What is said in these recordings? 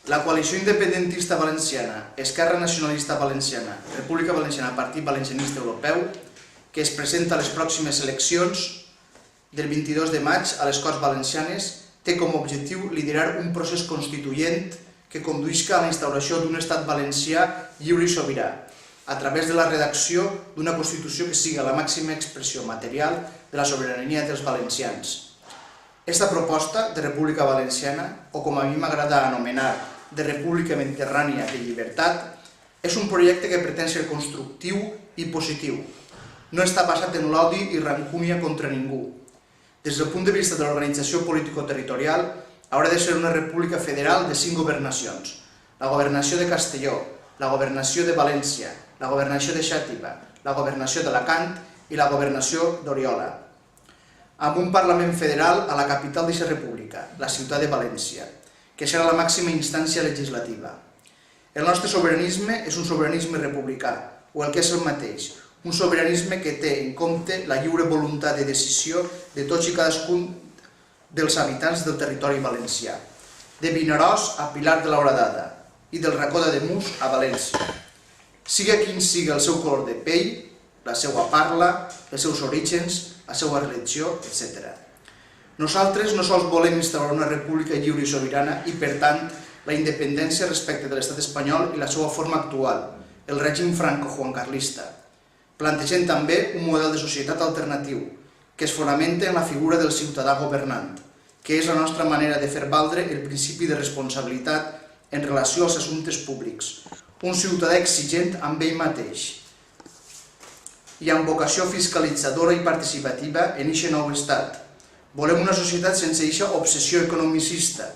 La coalició independentista valenciana, Esquerra Nacionalista Valenciana, República Valenciana, Partit Valencianista Europeu, que es presenta a les pròximes eleccions del 22 de maig a les Corts Valencianes, té com a objectiu liderar un procés constituent que conduïsca a la instauració d'un estat valencià lliure i sobirà, a través de la redacció d'una Constitució que sigui la màxima expressió material de la sobirania dels valencians. Esta proposta de República Valenciana, o com a mi m'agrada anomenar, de República Mediterrània de Llibertat, és un projecte que pretén ser constructiu i positiu. No està basat en l'odi i rancúnia contra ningú. Des del punt de vista de l'organització político-territorial, haurà de ser una república federal de 5 governacions: la governació de Castelló, la governació de València, la governació de Xàtiva, la governació d'Alacant i la governació d'Oriola, amb un Parlament federal a la capital d'aquesta república, la ciutat de València, que serà la màxima instància legislativa. El nostre sobiranisme és un sobiranisme republicà, o el que és el mateix, un sobiranisme que té en compte la lliure voluntat de decisió de tots i cadascun dels habitants del territori valencià, de Vinaròs a Pilar de la Horadada i del Racó d'Ademús a València. Siga quin sigui el seu color de pell, la seva parla, els seus orígens, la seva religió, etc. Nosaltres no sols volem instaurar una república lliure i sobirana i, per tant, la independència respecte de l'estat espanyol i la seva forma actual, el règim franco-juancarlista. Plantegem també un model de societat alternatiu que es fonamenta en la figura del ciutadà governant, que és la nostra manera de fer valdre el principi de responsabilitat en relació als assumptes públics, un ciutadà exigent amb ell mateix i amb vocació fiscalitzadora i participativa en aquest nou estat. Volem una societat sense aquesta obsessió economicista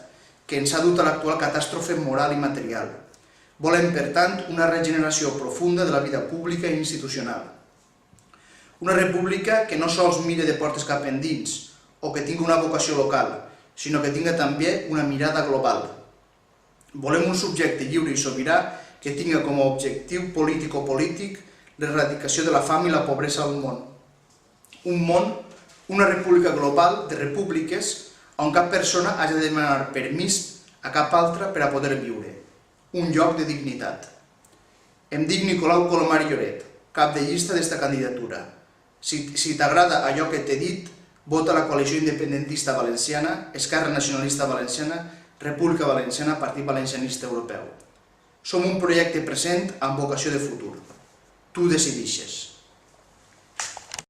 que ens ha dut a l'actual catàstrofe moral i material. Volem, per tant, una regeneració profunda de la vida pública i institucional. Una república que no sols mire de portes cap endins o que tingui una vocació local, sinó que tingui també una mirada global. Volem un subjecte lliure i sobirà que tingui com a objectiu polític l'erradicació de la fam i la pobresa al món. Una república global de repúbliques on cap persona hagi de demanar permís a cap altra per a poder viure. Un lloc de dignitat. Em dic Nicolau Colomar Lloret, cap de llista d'esta candidatura. Si t'agrada allò que t'he dit, vota la coalició independentista valenciana, Esquerra Nacionalista Valenciana, República Valenciana, Partit Valencianista Europeu. Som un projecte present amb vocació de futur. Tu decidixes.